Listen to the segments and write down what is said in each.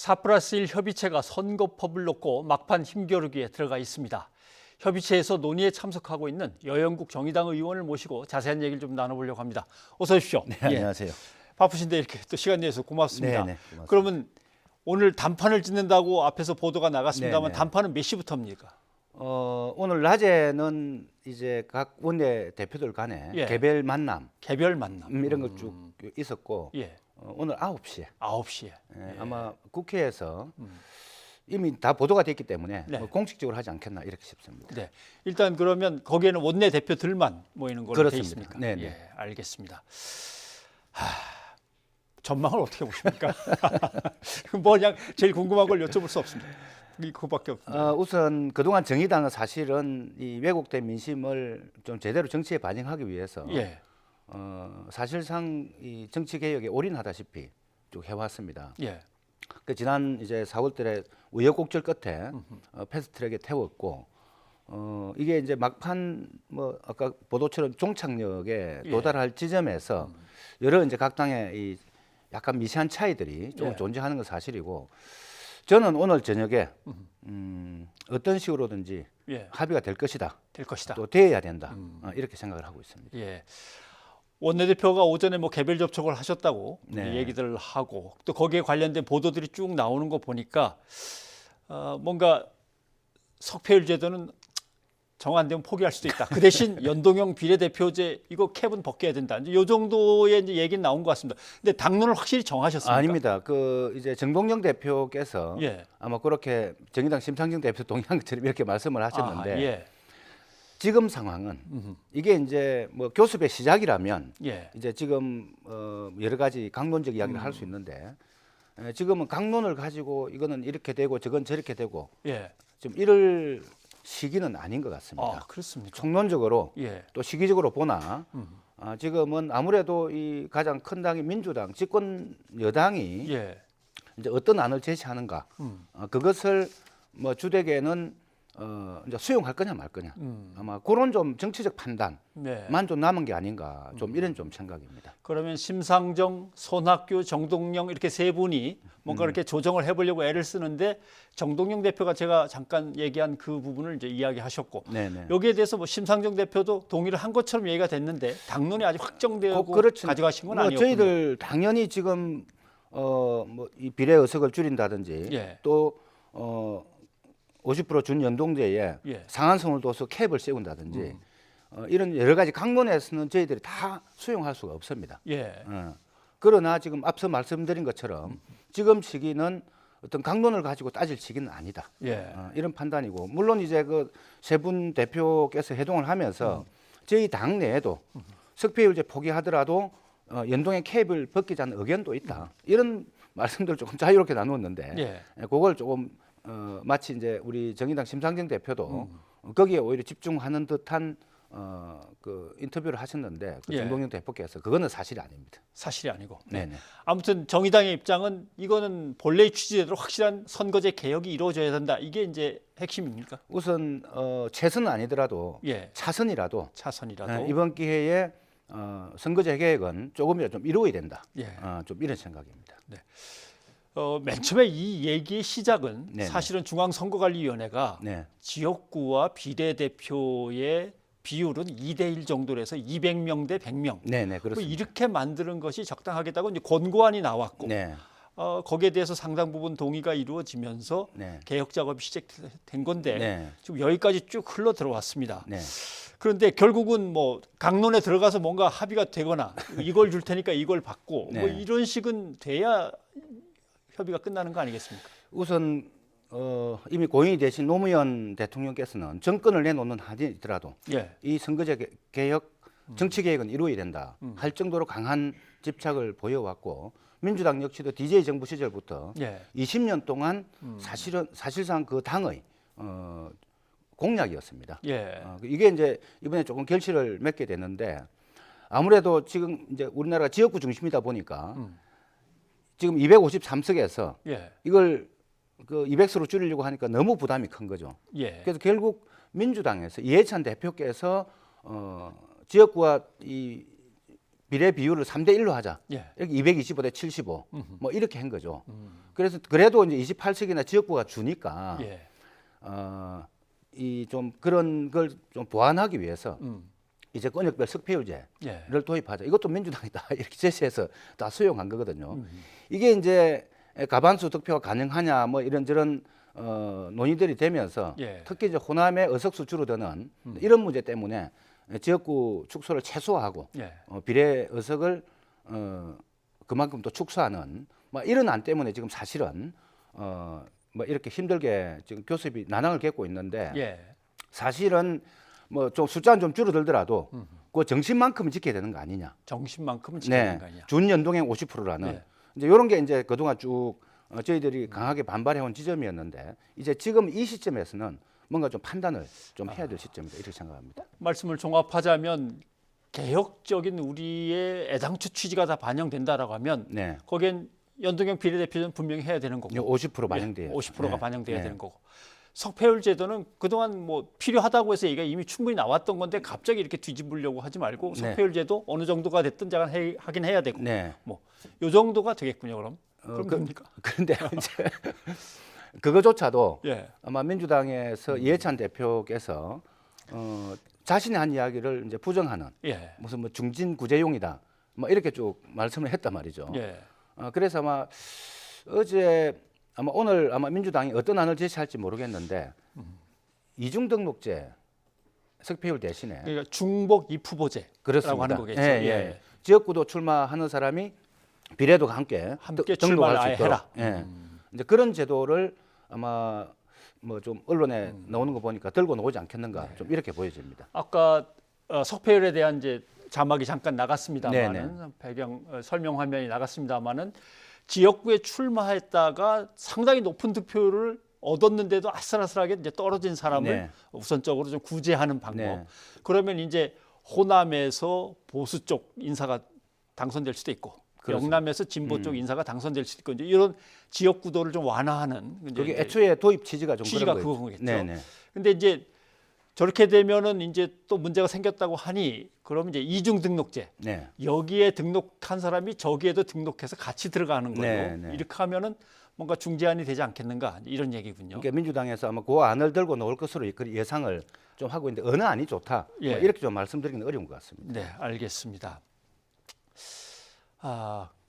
4+1 협의체가 선거법을 놓고 막판 힘겨루기에 들어가 있습니다. 협의체에서 논의에 참석하고 있는 여영국 정의당 의원을 모시고 자세한 얘기를 좀 나눠보려고 합니다. 어서 오십시오. 네, 안녕하세요. 바쁘신데 이렇게 또 시간 내서 고맙습니다. 네, 고맙습니다. 그러면 오늘 단판을 짓는다고 앞에서 보도가 나갔습니다만 네. 단판은 몇 시부터입니까? 오늘 낮에는 이제 각 원내 대표들 간에 예. 개별 만남 개별 만남. 이런 거 쭉 있었고 예. 오늘 9시에 9시에. 아마 국회에서 이미 다 보도가 됐기 때문에 네. 뭐 공식적으로 하지 않겠나 이렇게 싶습니다. 네. 일단 그러면 거기에는 원내 대표들만 모이는 걸로 돼 그렇습니다. 있습니까? 네, 네. 예, 알겠습니다. 전망을 어떻게 보십니까? 뭐 그냥 제일 궁금한 걸 여쭤볼 수 없습니다. 그거밖에 없습니다. 우선 그동안 정의당은 사실은 이 왜곡된 민심을 좀 제대로 정치에 반영하기 위해서 예. 사실상 이 정치 개혁에 올인하다시피 쭉 해왔습니다. 예. 그 지난 이제 4월달에 우여곡절 끝에 패스트트랙에 태웠고 이게 이제 막판 뭐 아까 보도처럼 종착역에 예. 도달할 지점에서 여러 이제 각 당의 이 약간 미세한 차이들이 좀 예. 존재하는 건 사실이고 저는 오늘 저녁에 어떤 식으로든지 예. 합의가 될 것이다. 될 것이다. 또 돼야 된다. 이렇게 생각을 하고 있습니다. 예. 원내대표가 오전에 뭐 개별 접촉을 하셨다고 네. 얘기들을 하고 또 거기에 관련된 보도들이 쭉 나오는 거 보니까 뭔가 석패율 제도는 정 안 되면 포기할 수도 있다. 그 대신 연동형 비례대표제 이거 캡은 벗겨야 된다. 이제 요 정도의 이제 얘기는 나온 것 같습니다. 근데 당론을 확실히 정하셨습니까? 아닙니다. 그 이제 정동영 대표께서 예. 아마 그렇게 정의당 심상정 대표 동의한 것처럼 이렇게 말씀을 하셨는데 예. 지금 상황은 이게 이제 뭐 교섭의 시작이라면 예. 이제 지금 여러 가지 강론적 이야기를 할 수 있는데 지금은 강론을 가지고 이거는 이렇게 되고 저건 저렇게 되고 예. 좀 이럴 시기는 아닌 것 같습니다. 아, 그렇습니까? 총론적으로 예. 또 시기적으로 보나 지금은 아무래도 이 가장 큰 당이 민주당 집권 여당이 예. 이제 어떤 안을 제시하는가 그것을 뭐 주되게는 이제 수용할 거냐 말 거냐 아마 그런 좀 정치적 판단만 네. 좀 남은 게 아닌가 좀 이런 좀 생각입니다. 그러면 심상정, 손학규, 정동영 이렇게 세 분이 뭔가 이렇게 조정을 해보려고 애를 쓰는데 정동영 대표가 제가 잠깐 얘기한 그 부분을 이제 이야기하셨고 네네. 여기에 대해서 뭐 심상정 대표도 동의를 한 것처럼 얘기가 됐는데 당론이 아직 확정되고 그렇죠. 가져가신 건 뭐 아니었군요. 저희들 당연히 지금 뭐 이 비례 의석을 줄인다든지 예. 또 50% 준연동제에 예. 상한선을 둬서 캡을 세운다든지 이런 여러 가지 강론에서는 저희들이 다 수용할 수가 없습니다. 예. 그러나 지금 앞서 말씀드린 것처럼 지금 시기는 어떤 강론을 가지고 따질 시기는 아니다. 예. 이런 판단이고 물론 이제 그 세 분 대표께서 회동을 하면서 저희 당 내에도 석패율제 포기하더라도 연동의 캡을 벗기자는 의견도 있다. 이런 말씀들 조금 자유롭게 나누었는데 예. 그걸 조금 마치 이제 우리 정의당 심상정 대표도 거기에 오히려 집중하는 듯한 그 인터뷰를 하셨는데 그 예. 정동영 대표께서 그거는 사실이 아닙니다. 사실이 아니고. 네네. 아무튼 정의당의 입장은 이거는 본래의 취지대로 확실한 선거제 개혁이 이루어져야 된다. 이게 이제 핵심입니까? 우선 최선은 아니더라도 예. 차선이라도 차선이라도. 이번 기회에 선거제 개혁은 조금이라도 좀 이루어야 된다. 예. 좀 이런 생각입니다. 맨 처음에 이 얘기의 시작은 네네. 사실은 중앙선거관리위원회가 네. 지역구와 비례대표의 비율은 2대1 정도로 해서 200명 대 100명. 네네 그렇습니다. 이렇게 만드는 것이 적당하겠다고 이제 권고안이 나왔고 네. 거기에 대해서 상당 부분 동의가 이루어지면서 네. 개혁 작업이 시작된 건데 네. 지금 여기까지 쭉 흘러 들어왔습니다. 네. 그런데 결국은 뭐 강론에 들어가서 뭔가 합의가 되거나 이걸 줄 테니까 이걸 받고 뭐 네. 이런 식은 돼야 협의가 끝나는 거 아니겠습니까? 우선 이미 고인이 되신 노무현 대통령께서는 정권을 내놓는 한이 있더라도 예. 이 선거제 개혁, 정치 개혁은 이루어야 된다 할 정도로 강한 집착을 보여왔고 민주당 역시도 DJ 정부 시절부터 예. 20년 동안 사실상 그 당의 공약이었습니다. 예. 이게 이제 이번에 조금 결실을 맺게 됐는데 아무래도 지금 이제 우리나라가 지역구 중심이다 보니까 지금 253석에서 예. 이걸 그 200석으로 줄이려고 하니까 너무 부담이 큰 거죠. 예. 그래서 결국 민주당에서 이해찬 대표께서 지역구와 이 비례 비율을 3대 1로 하자. 예. 이렇게 225대 75. 뭐 이렇게 한 거죠. 그래서 그래도 이제 28석이나 지역구가 주니까 예. 이 좀 그런 걸 좀 보완하기 위해서 이제 권역별 석패율제를 예. 도입하자. 이것도 민주당이다 이렇게 제시해서 다 수용한 거거든요. 이게 이제 과반수 득표가 가능하냐 뭐 이런저런 논의들이 되면서 예. 특히 이제 호남의 의석수 줄어드는 이런 문제 때문에 지역구 축소를 최소화하고 예. 비례 의석을 그만큼 또 축소하는 뭐 이런 안 때문에 지금 사실은 뭐 이렇게 힘들게 지금 교섭이 난항을 겪고 있는데 예. 사실은 뭐 좀 숫자는 좀 줄어들더라도 그 정신만큼은 지켜야 되는 거 아니냐. 정신만큼은 지켜야 되는 네, 거 아니야. 준연동형 50%라는 네. 이제 이런 게 이제 그동안 쭉 저희들이 강하게 반발해온 지점이었는데 이제 지금 이 시점에서는 뭔가 좀 판단을 좀 해야 될 시점이다 이렇게 생각합니다. 말씀을 종합하자면 개혁적인 우리의 애당초 취지가 다 반영된다라고 하면 네, 거기엔 연동형 비례대표제는 분명히 해야 되는 거고 50% 반영돼요. 50%가 네, 반영돼야 네. 되는 거고 석패율 제도는 그동안 뭐 필요하다고 해서 얘기가 이미 충분히 나왔던 건데 갑자기 이렇게 뒤집으려고 하지 말고 네. 석패율 제도 어느 정도가 됐든 잠깐 하긴 해야 되고 네. 뭐 요 정도가 되겠군요. 그럼 됩니까? 그런데 이제 그거조차도 예. 아마 민주당에서 이해찬 대표께서 자신의 한 이야기를 이제 부정하는 예. 무슨 뭐 중진 구제용이다 뭐 이렇게 쭉 말씀을 했단 말이죠. 예. 그래서 아마 어제 아마 오늘 아마 민주당이 어떤 안을 제시할지 모르겠는데 이중 등록제 석패율 대신에 그러니까 중복 입후보제라고 그렇습니다. 하는 거겠죠. 예, 예. 지역구도 출마하는 사람이 비례도 함께 함께 등록할 출마를 수 아예 있도록. 해라. 예. 이제 그런 제도를 아마 뭐 좀 언론에 나오는 거 보니까 들고 나오지 않겠는가 좀 이렇게 보여집니다. 아까 석패율에 대한 이제 자막이 잠깐 나갔습니다만은 네네. 배경 설명 화면이 나갔습니다만은 지역구에 출마했다가 상당히 높은 득표를 얻었는데도 아슬아슬하게 이제 떨어진 사람을 네. 우선적으로 좀 구제하는 방법. 네. 그러면 이제 호남에서 보수 쪽 인사가 당선될 수도 있고 그렇습니다. 영남에서 진보 쪽 인사가 당선될 수도 있고 이제 이런 지역 구도를 좀 완화하는 그게 이제 애초에 도입 취지가 좀 취지가 그런 거겠죠. 그거겠죠. 네네. 근데 이제 저렇게 되면은 이제 또 문제가 생겼다고 하니 그러면 이제 이중 등록제 네. 여기에 등록한 사람이 저기에도 등록해서 같이 들어가는 걸로 네, 네. 이렇게 하면은 뭔가 중재안이 되지 않겠는가 이런 얘기군요. 그러니까 민주당에서 아마 그 안을 들고 나올 것으로 예상을 좀 하고 있는데 어느 안이 좋다 예. 뭐 이렇게 좀 말씀드리기는 어려운 것 같습니다. 네, 알겠습니다.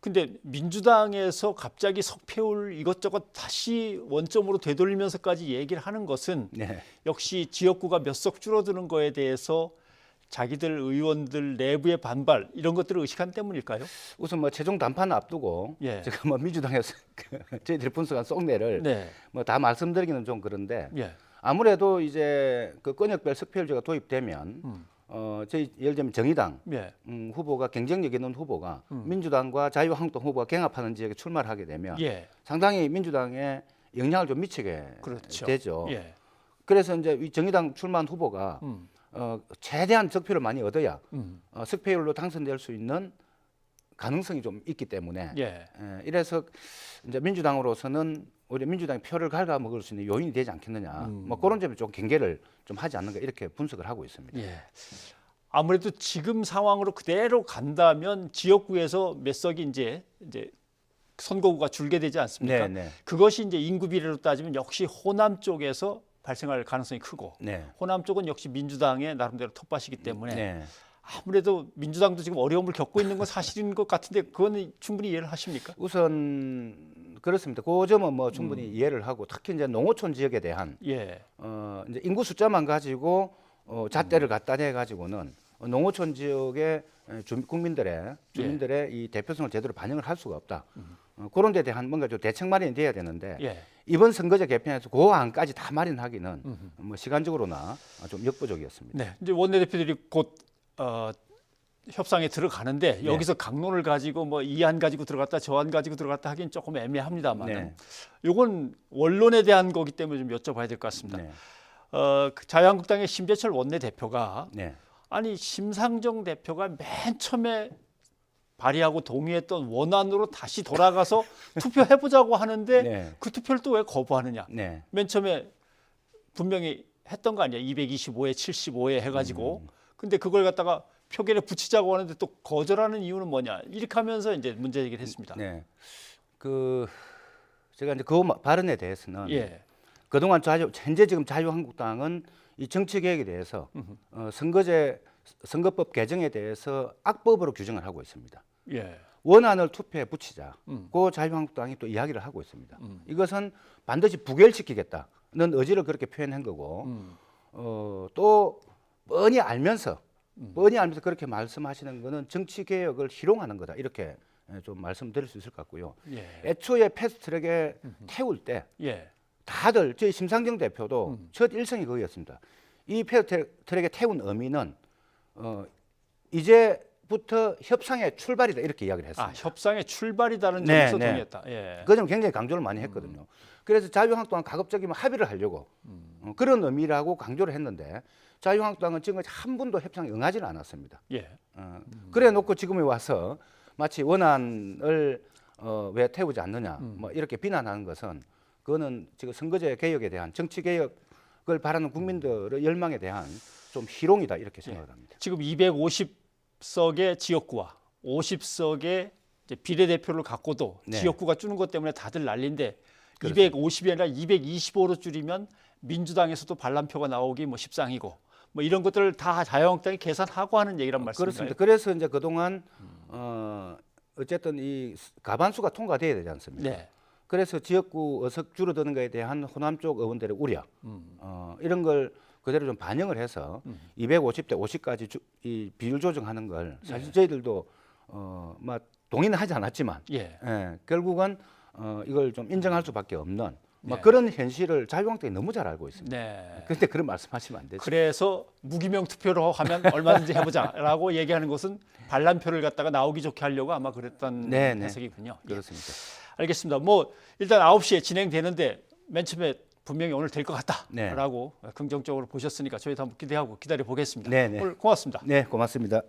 근데 민주당에서 갑자기 석패율 이것저것 다시 원점으로 되돌리면서까지 얘기를 하는 것은 네. 역시 지역구가 몇 석 줄어드는 거에 대해서 자기들 의원들 내부의 반발 이런 것들을 의식한 때문일까요? 우선 뭐 최종 단판 앞두고 예. 제가 뭐 민주당에서 저희들이 분석한 속내를 네, 뭐 다 말씀드리기는 좀 그런데 예, 아무래도 이제 그 권역별 석패율제가 도입되면 저희 예를 들면 정의당 예, 후보가 경쟁력 있는 후보가 민주당과 자유한국당 후보가 경합하는 지역에 출마를 하게 되면 예, 상당히 민주당에 영향을 좀 미치게 그렇죠. 되죠. 예, 그래서 이제 이 정의당 출마한 후보가 최대한 득표를 많이 얻어야 석패율로 당선될 수 있는 가능성이 좀 있기 때문에 예. 이래서 이제 민주당으로서는 오히려 민주당이 표를 갉아먹을 수 있는 요인이 되지 않겠느냐 뭐 그런 점에 좀 경계를 좀 하지 않는가 이렇게 분석을 하고 있습니다. 예. 아무래도 지금 상황으로 그대로 간다면 지역구에서 몇 석이 이제 선거구가 줄게 되지 않습니까? 네, 네. 그것이 이제 인구 비례로 따지면 역시 호남 쪽에서 발생할 가능성이 크고 네. 호남 쪽은 역시 민주당의 나름대로 텃밭이기 때문에 네. 아무래도 민주당도 지금 어려움을 겪고 있는 건 사실인 것 같은데 그건 충분히 이해를 하십니까? 우선 그렇습니다. 그 점은 뭐 충분히 이해를 하고 특히 이제 농어촌 지역에 대한 예, 이제 인구 숫자만 가지고 잣대를 갖다 대 가지고는 농어촌 지역의 주민들의 이 대표성을 제대로 반영을 할 수가 없다. 그런 데 대한 뭔가 좀 대책 마련이 돼야 되는데 예. 이번 선거제 개편에서 그 안까지 다 마련하기는 뭐 시간적으로나 좀 역부족이었습니다. 네. 이제 원내대표들이 곧 협상에 들어가는데 네. 여기서 강론을 가지고 뭐 이 안 가지고 들어갔다 저 안 가지고 들어갔다 하긴 조금 애매합니다만 네. 이건 원론에 대한 거기 때문에 좀 여쭤봐야 될 것 같습니다. 네. 그 자유한국당의 심재철 원내대표가 네. 아니 심상정 대표가 맨 처음에 발의하고 동의했던 원안으로 다시 돌아가서 투표해보자고 하는데 네. 그 투표를 또 왜 거부하느냐. 네. 맨 처음에 분명히 했던 거 아니야. 225에 75에 해가지고. 근데 그걸 갖다가 표결에 붙이자고 하는데 또 거절하는 이유는 뭐냐 이렇게 하면서 이제 문제 제기를 했습니다. 네. 그 제가 이제 그 발언에 대해서는 예. 그동안 현재 지금 자유한국당은 이 정치 개혁에 대해서 선거법 개정에 대해서 악법으로 규정을 하고 있습니다. 예. 원안을 투표에 붙이자. 그 자유한국당이 또 이야기를 하고 있습니다. 이것은 반드시 부결시키겠다는 의지를 그렇게 표현한 거고 또 뻔히 알면서 그렇게 말씀하시는 거는 정치 개혁을 희롱하는 거다 이렇게 좀 말씀드릴 수 있을 것 같고요. 예. 애초에 패스트트랙에 태울 때 예. 다들 저희 심상정 대표도 첫 일성이 그거였습니다. 이 패스트트랙에 태운 의미는 이제부터 협상의 출발이다 이렇게 이야기를 했습니다. 아, 협상의 출발이다는 네, 점에서 네. 동의했다. 예. 그 점 굉장히 강조를 많이 했거든요. 그래서 자유한국당은 가급적이면 합의를 하려고 그런 의미라고 강조를 했는데 자유한국당은 지금까지 한 번도 협상에 응하지는 않았습니다. 예. 그래 놓고 지금에 와서 마치 원안을 왜 태우지 않느냐 뭐 이렇게 비난하는 것은 그거는 지금 선거제 개혁에 대한 정치 개혁을 바라는 국민들의 열망에 대한 좀 희롱이다 이렇게 생각합니다. 지금 250석의 지역구와 50석의 이제 비례대표를 갖고도 네. 지역구가 줄는 것 때문에 다들 난리인데 그렇습니다. 250이 아니라 225로 줄이면 민주당에서도 반란표가 나오기 뭐 십상이고 뭐 이런 것들을 다 자유한국당이 계산하고 하는 얘기란 말씀인가요? 그렇습니다. 그래서 이제 그동안 어쨌든 이 가반수가 통과돼야 되지 않습니까? 네. 그래서 지역구 의석 줄어드는 것에 대한 호남 쪽 의원들의 우려 이런 걸 그대로 좀 반영을 해서 250대 50까지 이 비율 조정하는 걸 사실 저희들도 막 동의는 하지 않았지만 예. 결국은 이걸 좀 인정할 수밖에 없는 뭐 네. 그런 현실을 자유한국당이 너무 잘 알고 있습니다. 네. 그런데 그런 말씀하시면 안 되죠. 그래서 무기명 투표로 하면 얼마든지 해보자라고 얘기하는 것은 반란표를 갖다가 나오기 좋게 하려고 아마 그랬던 네, 네. 해석이군요. 예. 그렇습니다. 알겠습니다. 뭐 일단 9시에 진행되는데 맨 처음에 분명히 오늘 될 것 같다라고 긍정적으로 보셨으니까 저희도 한번 기대하고 기다려 보겠습니다. 네, 네. 오늘 고맙습니다. 네, 고맙습니다.